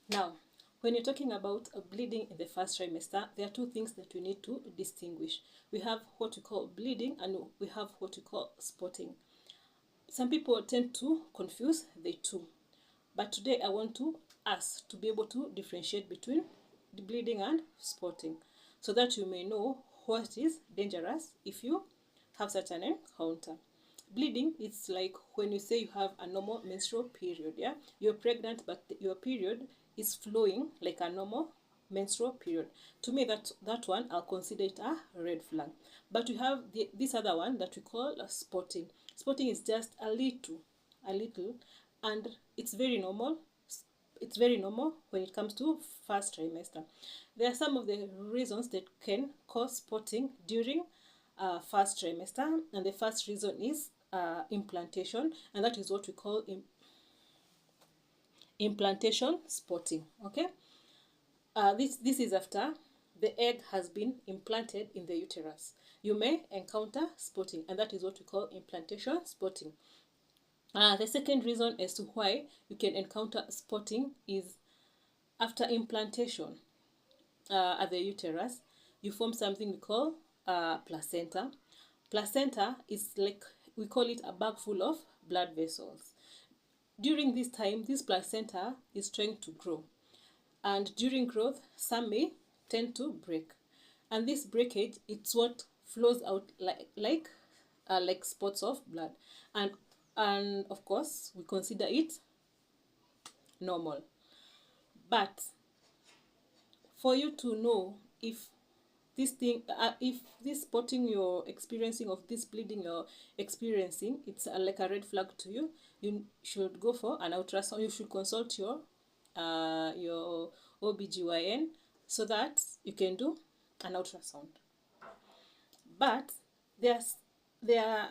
Now, when you're talking about bleeding in the first trimester, there are two things that we need to distinguish. We have what we call bleeding and we have what we call spotting. Some people tend to confuse the two, but today I want us to be able to differentiate between the bleeding and spotting, so that you may know what is dangerous if you have such an encounter. Bleeding, it's like when you say you have a normal menstrual period. Yeah, you're pregnant but your period is flowing like a normal menstrual period. To me, that one I'll consider it a red flag. But we have this other one that we call spotting. Spotting is just a little, and it's very normal. It's very normal when it comes to first trimester. There are some of the reasons that can cause spotting during first trimester, and the first reason is implantation, and that is what we call implantation spotting. Okay, this is after the egg has been implanted in the uterus. You may encounter spotting, and that is what we call implantation spotting. The second reason as to why you can encounter spotting is after implantation at the uterus, you form something we call placenta. Placenta is like, we call it a bag full of blood vessels. During this time, this placenta is trying to grow, and during growth, some may tend to break, and this breakage, it's what flows out like spots of blood, and of course we consider it normal. But for you to know if if this spotting you're experiencing, of this bleeding you're experiencing, it's like a red flag to you, you should go for an ultrasound. You should consult your OBGYN so that you can do an ultrasound. But there's there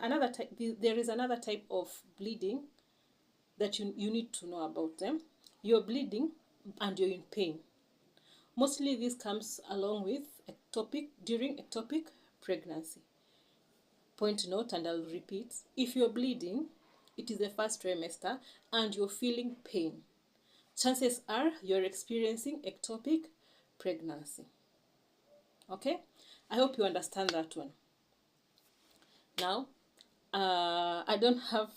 is another type of bleeding that you need to know about them. You're bleeding and you're in pain. Mostly this comes along with during ectopic pregnancy. Point note, and I'll repeat, if you're bleeding, it is the first trimester, and you're feeling pain, chances are you're experiencing ectopic pregnancy. Okay, I hope you understand that one. Now, I don't have